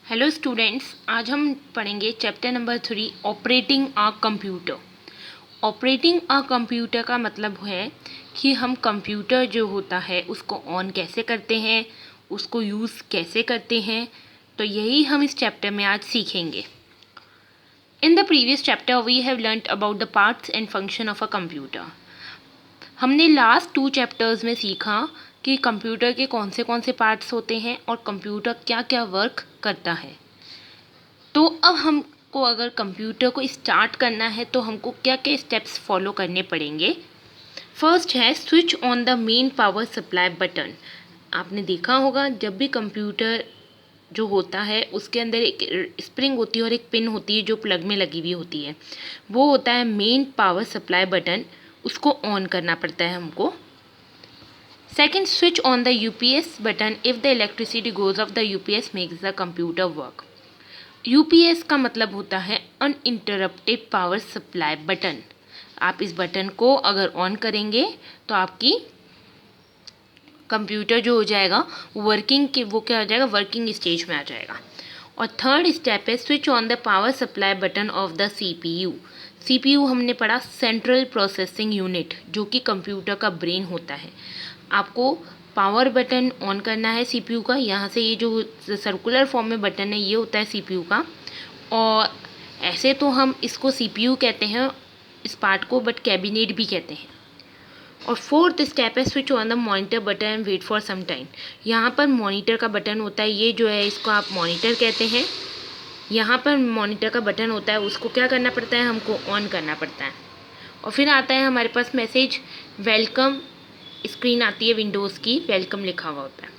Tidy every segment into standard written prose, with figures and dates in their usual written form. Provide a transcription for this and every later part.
Hello students, आज हम पढ़ेंगे chapter number 3 operating a computer. Operating a computer का मतलब है कि हम कंप्यूटर जो होता है उसको ऑन कैसे करते हैं, उसको यूज़ कैसे करते हैं। तो यही हम इस चैप्टर में आज सीखेंगे। In the previous chapter we have learned about the parts and function of a computer. हमने लास्ट 2 चैप्टर्स में सीखा कि कंप्यूटर के कौन से पार्ट्स होते हैं और कंप्यूटर क्या क्या वर्क करता है। तो अब हमको अगर कंप्यूटर को स्टार्ट करना है तो हमको क्या क्या स्टेप्स फॉलो करने पड़ेंगे। फर्स्ट है switch on the main power supply button. आपने देखा होगा जब भी कंप्यूटर जो होता है उसके अंदर एक स्प्रिंग होती है और एक पिन होती है जो प्लग में लगी हुई होती है, वो होता है मेन पावर सप्लाई बटन। उसको ऑन करना पड़ता है हमको। Second, switch on the UPS button if the electricity goes off the UPS makes the computer work. UPS का मतलब होता है अनइंटरप्टेड पावर सप्लाई बटन। आप इस बटन को अगर ऑन करेंगे तो आपकी कंप्यूटर जो हो जाएगा वर्किंग के वो क्या हो जाएगा, वर्किंग स्टेज में आ जाएगा। और थर्ड स्टेप है switch on the power supply button of the CPU. CPU हमने पढ़ा सेंट्रल प्रोसेसिंग यूनिट, जो कि कंप्यूटर का ब्रेन होता है। आपको पावर बटन ऑन करना है सीपीयू का। यहाँ से ये जो सर्कुलर फॉर्म में बटन है ये होता है सीपीयू का। और ऐसे तो हम इसको सीपीयू कहते हैं इस पार्ट को, बट कैबिनेट भी कहते हैं। और फोर्थ स्टेप है switch on the monitor button and wait for some time. यहाँ पर मॉनिटर का बटन होता है, ये जो है इसको आप मॉनिटर कहते हैं। यहाँ पर मॉनिटर का बटन होता है, उसको क्या करना पड़ता है, हमको ऑन करना पड़ता है। और फिर आता है हमारे पास मैसेज वेलकम, स्क्रीन आती है विंडोज़ की, वेलकम लिखा हुआ होता है।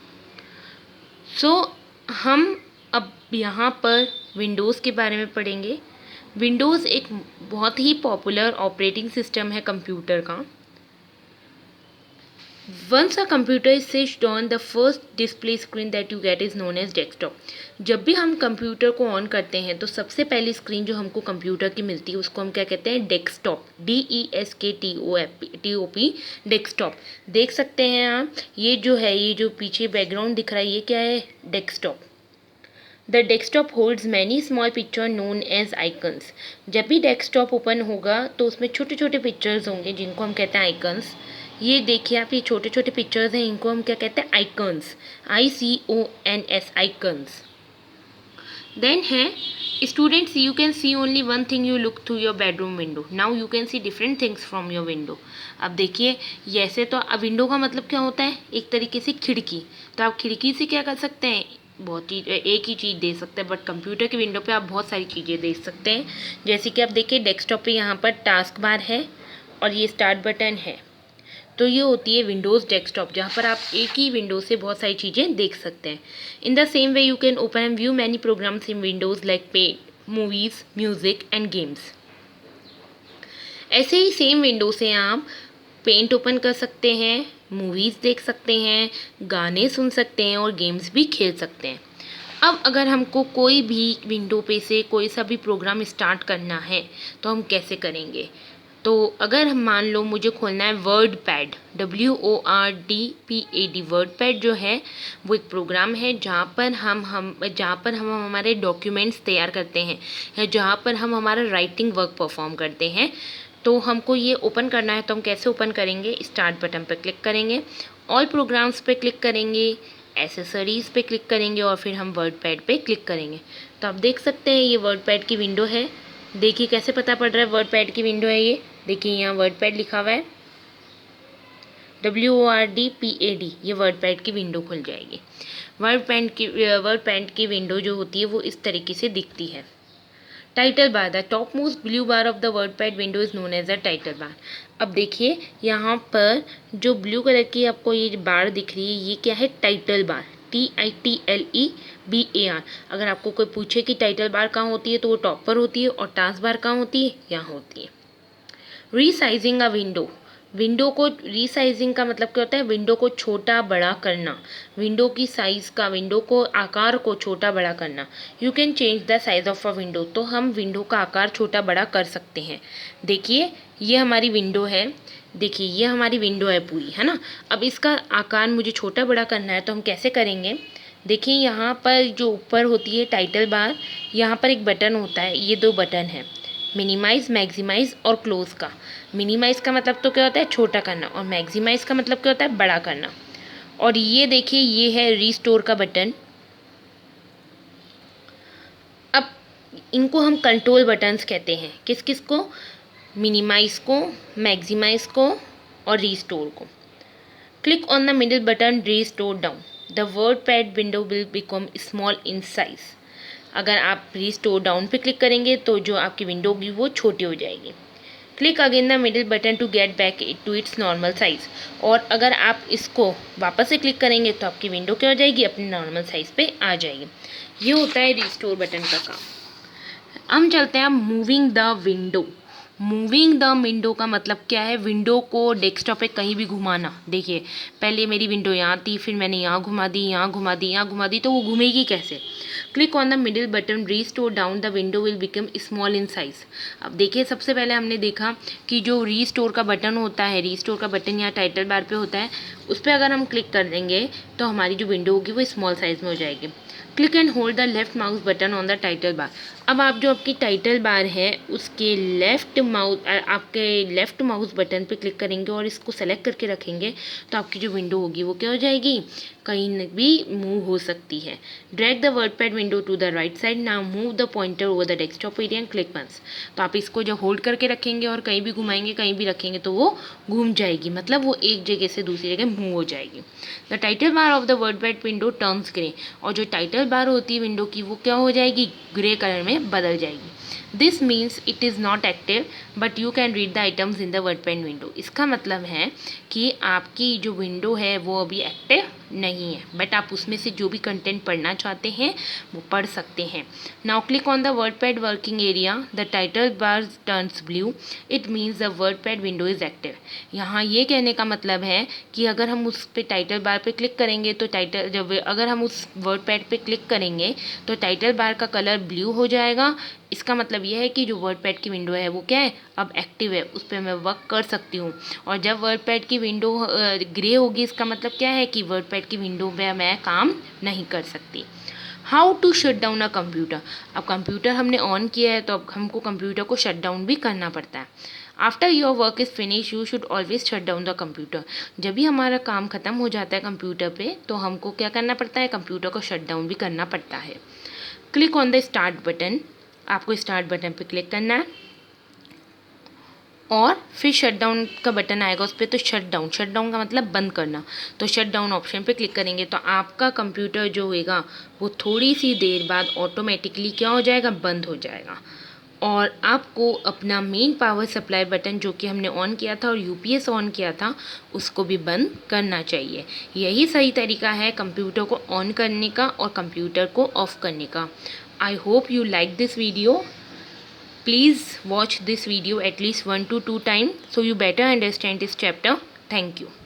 हम अब यहाँ पर विंडोज़ के बारे में पढ़ेंगे। विंडोज़ एक बहुत ही पॉपुलर ऑपरेटिंग सिस्टम है कंप्यूटर का। Once a computer is switched on, the first display screen that you get is known as desktop. जब भी हम कंप्यूटर को ऑन करते हैं तो सबसे पहली स्क्रीन जो हमको कंप्यूटर की मिलती है उसको हम क्या कहते हैं, डेस्कटॉप। DESKTOP, desktop. देख सकते हैं आप, ये जो है, ये जो पीछे बैकग्राउंड दिख रहा है ये क्या है, desktop. The desktop holds many small picture known as icons. जब भी डेस्कटॉप ओपन होगा तो उसमें छोटे छोटे पिक्चर्स होंगे जिनको हम कहते हैं आइकन्स। ये देखिए आप, ये छोटे छोटे पिक्चर्स हैं, इनको हम क्या कहते हैं, आइकन्स। ICONS, icons. देन है students, you can see only one thing you look through your bedroom window, now you can see different things from your window. अब देखिए, ऐसे तो अब विंडो का मतलब क्या होता है, एक तरीके से खिड़की। तो आप खिड़की से क्या कर सकते हैं, बहुत चीज़, एक ही चीज़ देख सकते हैं। बट कंप्यूटर की विंडो पे आप बहुत सारी चीज़ें देख सकते हैं। जैसे कि आप देखिए डेस्कटॉप पे यहाँ पर टास्क बार है और ये स्टार्ट बटन है। तो ये होती है विंडोज़ डेस्कटॉप, जहाँ पर आप एक ही विंडो से बहुत सारी चीज़ें देख सकते हैं। In the same way you can open and view many programs in Windows like paint, movies, music and games. ऐसे ही सेम विंडो से आप पेंट ओपन कर सकते हैं, मूवीज़ देख सकते हैं, गाने सुन सकते हैं और गेम्स भी खेल सकते हैं। अब अगर हमको कोई भी विंडो पे से कोई सा भी प्रोग्राम स्टार्ट करना है तो हम कैसे करेंगे। तो अगर हम मान लो मुझे खोलना है word pad, WORDPAD, word pad जो है वो एक प्रोग्राम है जहाँ पर हम हमारे डॉक्यूमेंट्स तैयार करते हैं या जहाँ पर हम हमारा राइटिंग वर्क परफॉर्म करते हैं। तो हमको ये ओपन करना है तो हम कैसे ओपन करेंगे, स्टार्ट बटन पर क्लिक करेंगे, ऑल प्रोग्राम्स पे क्लिक करेंगे, एसेसरीज़ पे क्लिक करेंगे और फिर हम वर्ड पैड पे क्लिक करेंगे। तो आप देख सकते हैं ये वर्ड पैड की विंडो है। देखिए कैसे पता पड़ रहा है वर्ड पैड की विंडो है ये। देखिए यहाँ वर्ड पैड लिखा हुआ है, WORDPAD, ये वर्ड पैड की विंडो खुल जाएगी। वर्ड पैड की विंडो जो होती है वो इस तरीके से दिखती है। Title bar, the topmost blue bar of the WordPad window is known as a title bar. अब देखिए यहाँ पर जो ब्लू कलर की आपको ये बार दिख रही है ये क्या है, टाइटल बार, TITLEBAR। अगर आपको कोई पूछे कि टाइटल बार कहाँ होती है तो वो टॉप पर होती है, और टास्क बार कहाँ होती है, यहाँ होती है। रीसाइजिंग अ विंडो, विंडो को रीसाइजिंग का मतलब क्या होता है, विंडो को छोटा बड़ा करना, विंडो की साइज़ का, विंडो को आकार को छोटा बड़ा करना। You can change the size of a window, तो हम विंडो का आकार छोटा बड़ा कर सकते हैं। देखिए ये हमारी विंडो है, देखिए ये हमारी विंडो है पूरी, है ना। अब इसका आकार मुझे छोटा बड़ा करना है तो हम कैसे करेंगे, देखिए यहाँ पर जो ऊपर होती है टाइटल बार, यहाँ पर एक बटन होता है, ये 2 बटन है, मिनिमाइज़, मैक्सिमाइज़ और क्लोज़ का। मिनिमाइज़ का मतलब तो क्या होता है, छोटा करना, और मैक्सिमाइज़ का मतलब क्या होता है, बड़ा करना। और ये देखिए ये है रीस्टोर का बटन। अब इनको हम कंट्रोल बटन्स कहते हैं, किस किस को, मिनिमाइज़ को, मैक्सिमाइज़ को और रीस्टोर को। Click on the middle button, restore down, the WordPad window will become small in size. अगर आप रीस्टोर डाउन पे क्लिक करेंगे तो जो आपकी विंडो होगी वो छोटी हो जाएगी। Click again the middle button to get back to its normal size. और अगर आप इसको वापस से क्लिक करेंगे तो आपकी विंडो क्या हो जाएगी, अपने नॉर्मल साइज़ पे आ जाएगी। ये होता है रिस्टोर बटन का काम। हम चलते हैं moving the window. Moving the window का मतलब क्या है, विंडो को डेस्कटॉप पे कहीं भी घुमाना। देखिए पहले मेरी विंडो यहाँ थी, फिर मैंने यहाँ घुमा दी, यहाँ घुमा दी, यहाँ घुमा दी, तो वो घूमेगी कैसे। Click on the middle button, restore down, the window will become small in size. अब देखिए सबसे पहले हमने देखा कि जो रीस्टोर का बटन होता है, रीस्टोर का बटन यहाँ टाइटल बार पे होता है, उस पर अगर हम क्लिक कर देंगे तो हमारी जो विंडो होगी वो स्मॉल साइज में हो जाएगी। Click and hold the left mouse button on the title bar. अब आप जो आपकी टाइटल बार है उसके आपके लेफ्ट माउस बटन पे क्लिक करेंगे और इसको सेलेक्ट करके रखेंगे तो आपकी जो विंडो होगी वो क्या हो जाएगी, कहीं भी मूव हो सकती है। Drag the WordPad window to the right side, now move the pointer over the desktop area and click once. तो आप इसको जब होल्ड करके रखेंगे और कहीं भी घुमाएंगे, कहीं भी रखेंगे तो वो घूम जाएगी, मतलब वो एक जगह से दूसरी जगह मूव हो जाएगी। The title bar of the WordPad window turns grey. और जो टाइटल बार होती है विंडो की वो क्या हो जाएगी, ग्रे कलर में बदल जाएगी। This means it is not active but you can read the items in the WordPad window. इसका मतलब है कि आपकी जो विंडो है वो अभी एक्टिव नहीं है, बट आप उसमें से जो भी कंटेंट पढ़ना चाहते हैं वो पढ़ सकते हैं। Now click on the WordPad working area, the title bar turns blue, it means the WordPad window is active. यहाँ ये कहने का मतलब है कि अगर हम उस पे टाइटल बार पे क्लिक करेंगे तो अगर हम उस वर्डपैड पे क्लिक करेंगे तो टाइटल बार का कलर ब्लू हो जाएगा। इसका मतलब यह है कि जो वर्डपैड की विंडो है वो क्या है, अब एक्टिव है, उस पर मैं वर्क कर सकती हूँ। और जब वर्डपैड की विंडो ग्रे होगी, इसका मतलब क्या है कि वर्डपैड की विंडो में मैं काम नहीं कर सकती। How to shut down a computer. अब कंप्यूटर हमने ऑन किया है तो अब हमको कंप्यूटर को शट डाउन भी करना पड़ता है। After your work is finish you should always shut down the computer. जब भी हमारा काम ख़त्म हो जाता है कंप्यूटर पे तो हमको क्या करना पड़ता है, कंप्यूटर को शट डाउन भी करना पड़ता है। Click on the start button, आपको स्टार्ट बटन पे क्लिक करना है और फिर शट डाउन का बटन आएगा उस पर, तो शट डाउन का मतलब बंद करना। तो शट डाउन ऑप्शन पे क्लिक करेंगे तो आपका कंप्यूटर जो होगा वो थोड़ी सी देर बाद ऑटोमेटिकली क्या हो जाएगा, बंद हो जाएगा। और आपको अपना मेन पावर सप्लाई बटन जो कि हमने ऑन किया था और यूपीएस ऑन किया था उसको भी बंद करना चाहिए। यही सही तरीका है कंप्यूटर को ऑन करने का और कंप्यूटर को ऑफ करने का। I hope you like this video. Please watch this video at least 1 to 2 times so you better understand this chapter. Thank you.